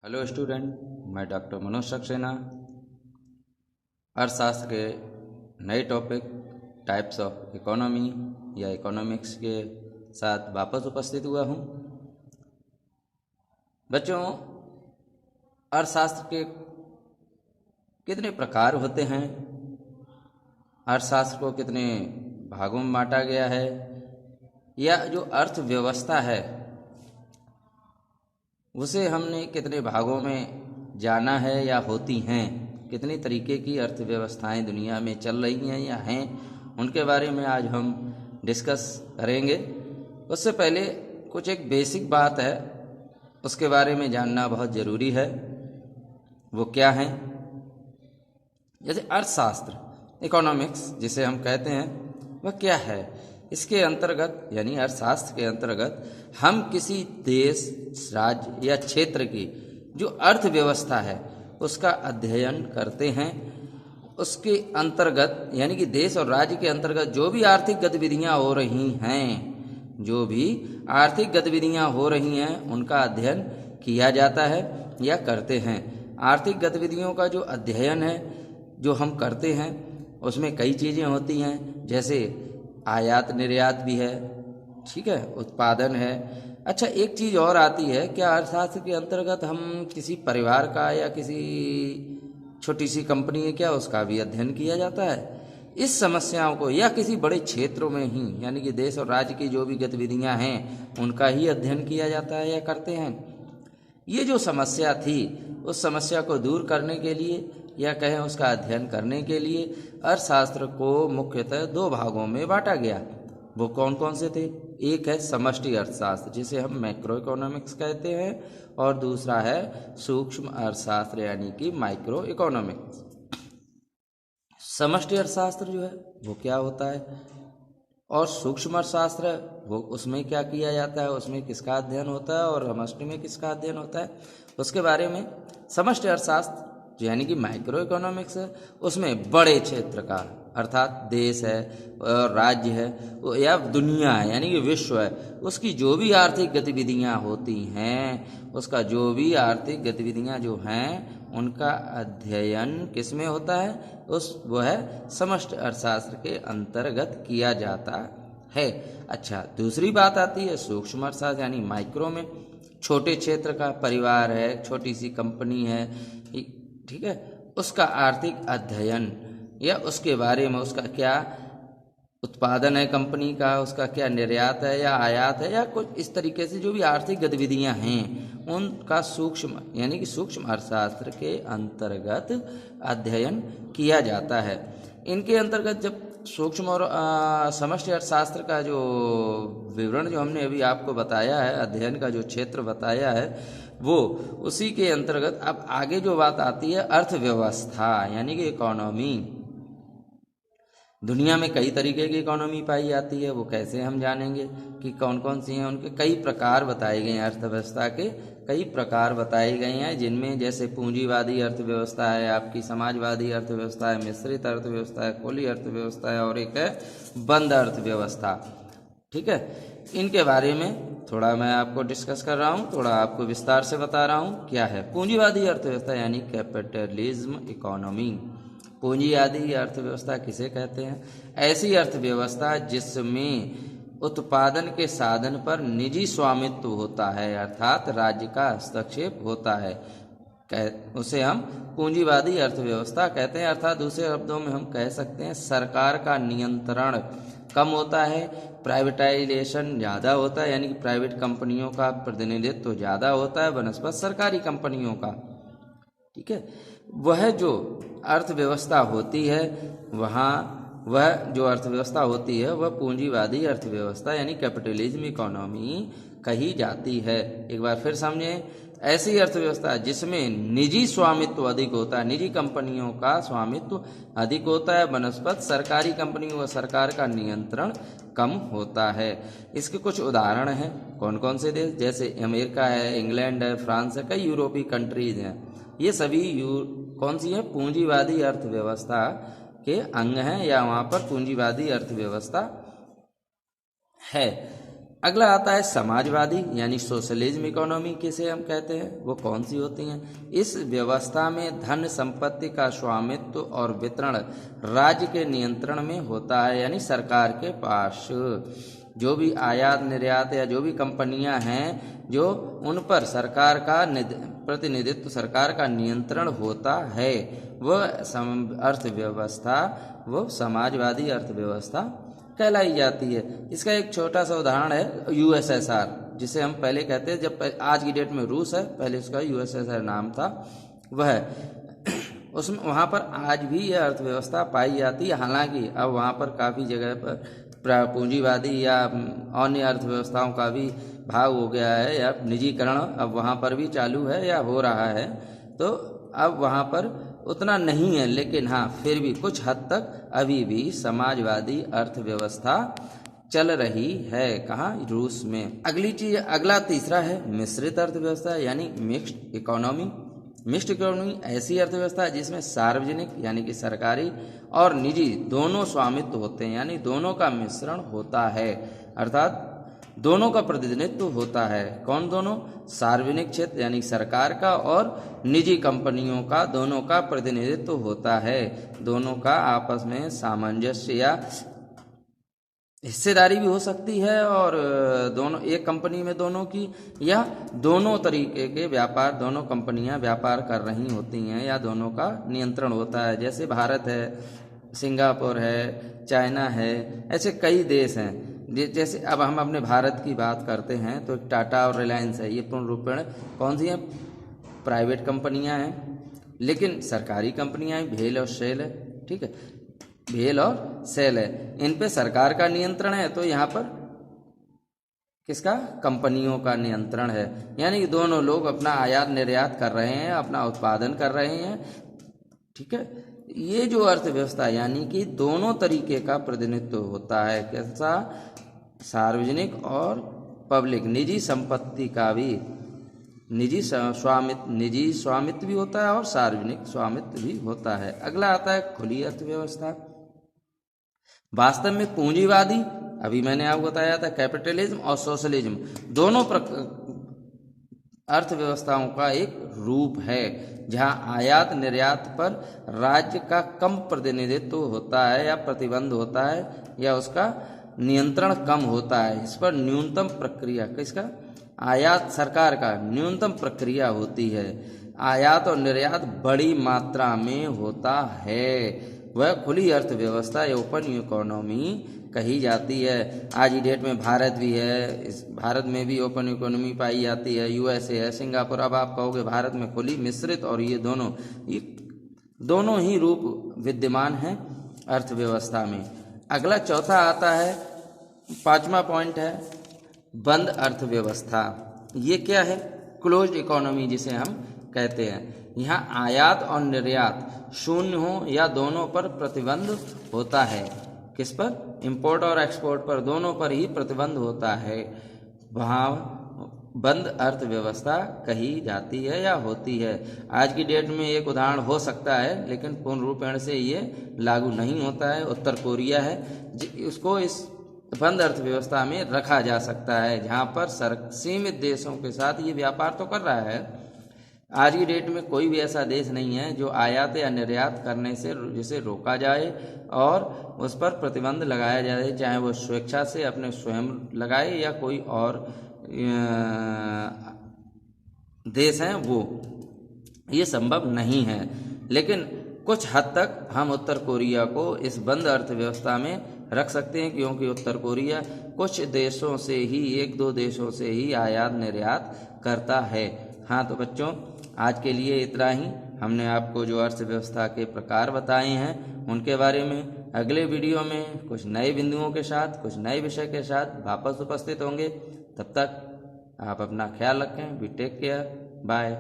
Hello student, मैं doctor Manoj Saxena अर्थशास्त्र के नए टॉपिक टाइप्स ऑफ इकोनॉमी या इकोनॉमिक्स के साथ वापस उपस्थित हुआ हूँ। बच्चों, अर्थशास्त्र के कितने प्रकार होते हैं, अर्थशास्त्र को कितने भागों में बांटा गया है, या जो अर्थव्यवस्था है उसे हमने कितने भागों में जाना है या होती हैं, कितनी तरीके की अर्थव्यवस्थाएं दुनिया में चल रही हैं या हैं, उनके बारे में आज हम डिस्कस करेंगे। उससे पहले कुछ एक बेसिक बात है, उसके बारे में जानना बहुत ज़रूरी है। वो क्या है? जैसे अर्थशास्त्र, इकोनॉमिक्स जिसे हम कहते हैं, वह क्या है? इसके अंतर्गत यानी अर्थशास्त्र के अंतर्गत हम किसी देश, राज्य या क्षेत्र की जो अर्थव्यवस्था है उसका अध्ययन करते हैं। उसके अंतर्गत यानी कि देश और राज्य के अंतर्गत जो भी आर्थिक गतिविधियां हो रही हैं, जो भी आर्थिक गतिविधियां हो रही हैं उनका अध्ययन किया जाता है या करते हैं। आर्थिक गतिविधियों का जो अध्ययन है जो हम करते हैं उसमें कई चीज़ें होती हैं, जैसे आयात निर्यात भी है, ठीक है, उत्पादन है। अच्छा, एक चीज़ और आती है, क्या अर्थशास्त्र के अंतर्गत हम किसी परिवार का या किसी छोटी सी कंपनी है क्या, उसका भी अध्ययन किया जाता है? इस समस्याओं को या किसी बड़े क्षेत्रों में ही यानी कि देश और राज्य की जो भी गतिविधियां हैं उनका ही अध्ययन किया जाता है या करते हैं। ये जो समस्या थी उस समस्या को दूर करने के लिए या कहें उसका अध्ययन करने के लिए अर्थशास्त्र को मुख्यतः दो भागों में बांटा गया। वो कौन कौन से थे? एक है समष्टि अर्थशास्त्र जिसे हम मैक्रो इकोनॉमिक्स कहते हैं, और दूसरा है सूक्ष्म अर्थशास्त्र यानी कि माइक्रो इकोनॉमिक्स। समष्टि अर्थशास्त्र जो है वो क्या होता है, और सूक्ष्म अर्थशास्त्र वो उसमें क्या किया जाता है, उसमें किसका अध्ययन होता है, और समष्टि में किसका अध्ययन होता है, उसके बारे में। समष्टि अर्थशास्त्र यानी कि माइक्रो इकोनॉमिक्स है, उसमें बड़े क्षेत्र का अर्थात देश है और राज्य है या दुनिया है यानी कि विश्व है, उसकी जो भी आर्थिक गतिविधियां होती हैं, उसका जो भी आर्थिक गतिविधियां जो हैं उनका अध्ययन किस में होता है, वो है समष्टि अर्थशास्त्र के अंतर्गत किया जाता है। अच्छा, दूसरी बात आती है सूक्ष्म अर्थशास्त्र यानी माइक्रो में। छोटे क्षेत्र का परिवार है, छोटी सी कंपनी है, ठीक है, उसका आर्थिक अध्ययन या उसके बारे में, उसका क्या उत्पादन है कंपनी का, उसका क्या निर्यात है या आयात है या कुछ इस तरीके से जो भी आर्थिक गतिविधियां हैं उनका सूक्ष्म यानी कि सूक्ष्म अर्थशास्त्र के अंतर्गत अध्ययन किया जाता है। इनके अंतर्गत जब सूक्ष्म और समष्टि अर्थशास्त्र का जो विवरण जो हमने अभी आपको बताया है, अध्ययन का जो क्षेत्र बताया है, वो उसी के अंतर्गत अब आगे जो बात आती है अर्थव्यवस्था यानी कि इकोनॉमी। दुनिया में कई तरीके की इकोनॉमी पाई जाती है, वो कैसे हम जानेंगे कि कौन कौन सी हैं? उनके कई प्रकार बताए गए हैं, अर्थव्यवस्था के कई प्रकार बताए गए हैं, जिनमें जैसे पूंजीवादी अर्थव्यवस्था है, आपकी समाजवादी अर्थव्यवस्था है, मिश्रित अर्थव्यवस्था है, खुली अर्थव्यवस्था है, और एक है बंद अर्थव्यवस्था। ठीक है, इनके बारे में थोड़ा मैं आपको डिस्कस कर रहा हूँ, थोड़ा आपको विस्तार से बता रहा हूँ। क्या है पूंजीवादी अर्थव्यवस्था यानी कैपिटलिज्म इकोनॉमी? पूंजीवादी अर्थव्यवस्था किसे कहते हैं? ऐसी अर्थव्यवस्था जिसमें उत्पादन के साधन पर निजी स्वामित्व होता है, अर्थात राज्य का हस्तक्षेप होता है, उसे हम पूंजीवादी अर्थव्यवस्था कहते हैं। अर्थात दूसरे शब्दों में हम कह सकते हैं सरकार का नियंत्रण कम होता है, प्राइवेटाइजेशन ज़्यादा होता है यानी कि प्राइवेट कंपनियों का प्रतिनिधित्व ज़्यादा होता है बनस्पत सरकारी कंपनियों का। ठीक है, वह जो अर्थव्यवस्था होती है वह जो अर्थव्यवस्था होती है वह पूंजीवादी अर्थव्यवस्था यानी कैपिटलिज्म इकोनॉमी कही जाती है। एक बार फिर समझें, ऐसी अर्थव्यवस्था जिसमें निजी स्वामित्व अधिक होता है, निजी कंपनियों का स्वामित्व अधिक होता है बनस्पत सरकारी कंपनियों व सरकार का नियंत्रण कम होता है। इसके कुछ उदाहरण हैं, कौन कौन से देश? जैसे अमेरिका है, इंग्लैंड है, फ्रांस है, कई यूरोपीय कंट्रीज हैं। ये सभी कौन सी है? पूंजीवादी अर्थव्यवस्था के अंग हैं या वहाँ पर पूंजीवादी अर्थव्यवस्था है। अगला आता है समाजवादी यानी सोशलिज्म इकोनॉमी किसे हम कहते हैं, वो कौन सी होती हैं। इस व्यवस्था में धन संपत्ति का स्वामित्व और वितरण राज्य के नियंत्रण में होता है, यानी सरकार के पास जो भी आयात निर्यात या जो भी कंपनियां हैं जो उन पर सरकार का प्रतिनिधित्व, सरकार का नियंत्रण होता है, वह अर्थव्यवस्था वो समाजवादी अर्थव्यवस्था कहलाई जाती है। इसका एक छोटा सा उदाहरण है यूएसएसआर, जिसे हम पहले कहते हैं, जब आज की डेट में रूस है, पहले उसका यूएसएसआर नाम था, वह उसमें वहाँ पर आज भी यह अर्थव्यवस्था पाई जाती है। हालांकि अब वहाँ पर काफ़ी जगह पर पूंजीवादी या अन्य अर्थव्यवस्थाओं का भी भाग हो गया है या निजीकरण अब वहाँ पर भी चालू है या हो रहा है, तो अब वहाँ पर उतना नहीं है, लेकिन हाँ फिर भी कुछ हद तक अभी भी समाजवादी अर्थव्यवस्था चल रही है। कहाँ? रूस में। अगली चीज, अगला तीसरा है मिश्रित अर्थव्यवस्था यानी मिक्स्ड इकोनॉमी। मिक्स्ड इकोनॉमी ऐसी अर्थव्यवस्था है जिसमें सार्वजनिक यानी कि सरकारी और निजी दोनों स्वामित्व होते हैं, यानी दोनों का मिश्रण होता है, अर्थात दोनों का प्रतिनिधित्व होता है। कौन दोनों? सार्वजनिक क्षेत्र यानी सरकार का और निजी कंपनियों का, दोनों का प्रतिनिधित्व होता है। दोनों का आपस में सामंजस्य या हिस्सेदारी भी हो सकती है, और दोनों एक कंपनी में दोनों की, या दोनों तरीके के व्यापार, दोनों कंपनियां व्यापार कर रही होती हैं या दोनों का नियंत्रण होता है। जैसे भारत है, सिंगापुर है, चाइना है, ऐसे कई देश हैं। जैसे अब हम अपने भारत की बात करते हैं तो टाटा और रिलायंस है, ये पूर्ण रूपेण कौन सी हैं? प्राइवेट कंपनियां हैं, लेकिन सरकारी कंपनियां हैं, भेल और सेल है, ठीक है, भेल और सेल है, इन पे सरकार का नियंत्रण है, तो यहाँ पर किसका? कंपनियों का नियंत्रण है। यानी दोनों लोग अपना आयात निर्यात कर रहे हैं, अपना उत्पादन कर रहे हैं, ठीक है। ये जो अर्थव्यवस्था यानी कि दोनों तरीके का प्रतिनिधित्व होता है, कैसा? सार्वजनिक और पब्लिक, निजी संपत्ति का भी, निजी स्वामित्व भी होता है और सार्वजनिक स्वामित्व भी होता है। अगला आता है खुली अर्थव्यवस्था। वास्तव में पूंजीवादी, अभी मैंने आपको बताया था, कैपिटलिज्म और सोशलिज्म दोनों अर्थव्यवस्थाओं का एक रूप है, जहां आयात निर्यात पर राज्य का कम प्रतिनिधित्व होता है या प्रतिबंध होता है या उसका नियंत्रण कम होता है। इस पर न्यूनतम प्रक्रिया, किसका? आयात सरकार का न्यूनतम प्रक्रिया होती है। आयात और निर्यात बड़ी मात्रा में होता है, वह खुली अर्थव्यवस्था या ओपन इकोनॉमी कही जाती है। आज की डेट में भारत भी है, इस भारत में भी ओपन इकोनॉमी पाई जाती है, यूएसए है, सिंगापुर। अब आप कहोगे भारत में खुली, मिश्रित और ये दोनों ही रूप विद्यमान हैं अर्थव्यवस्था में। अगला चौथा आता है, पांचवा पॉइंट है बंद अर्थव्यवस्था। ये क्या है? क्लोज्ड इकोनॉमी जिसे हम कहते हैं। यहाँ आयात और निर्यात शून्य हो या दोनों पर प्रतिबंध होता है। किस पर? इंपोर्ट और एक्सपोर्ट पर, दोनों पर ही प्रतिबंध होता है, वहाँ बंद अर्थव्यवस्था कही जाती है या होती है। आज की डेट में एक उदाहरण हो सकता है, लेकिन पूर्ण रूपेण से ये लागू नहीं होता है। उत्तर कोरिया है, उसको इस बंद अर्थव्यवस्था में रखा जा सकता है, जहाँ पर सीमित देशों के साथ ये व्यापार तो कर रहा है। आज की डेट में कोई भी ऐसा देश नहीं है जो आयात या निर्यात करने से जिसे रोका जाए और उस पर प्रतिबंध लगाया जाए, चाहे वो स्वेच्छा से अपने स्वयं लगाए या कोई और देश हैं वो, ये संभव नहीं है। लेकिन कुछ हद तक हम उत्तर कोरिया को इस बंद अर्थव्यवस्था में रख सकते हैं, क्योंकि उत्तर कोरिया कुछ देशों से ही, एक दो देशों से ही आयात निर्यात करता है। हाँ तो बच्चों, आज के लिए इतना ही। हमने आपको जो अर्थव्यवस्था के प्रकार बताए हैं उनके बारे में अगले वीडियो में कुछ नए बिंदुओं के साथ, कुछ नए विषय के साथ वापस उपस्थित होंगे। तब तक आप अपना ख्याल रखें। Be take care, bye.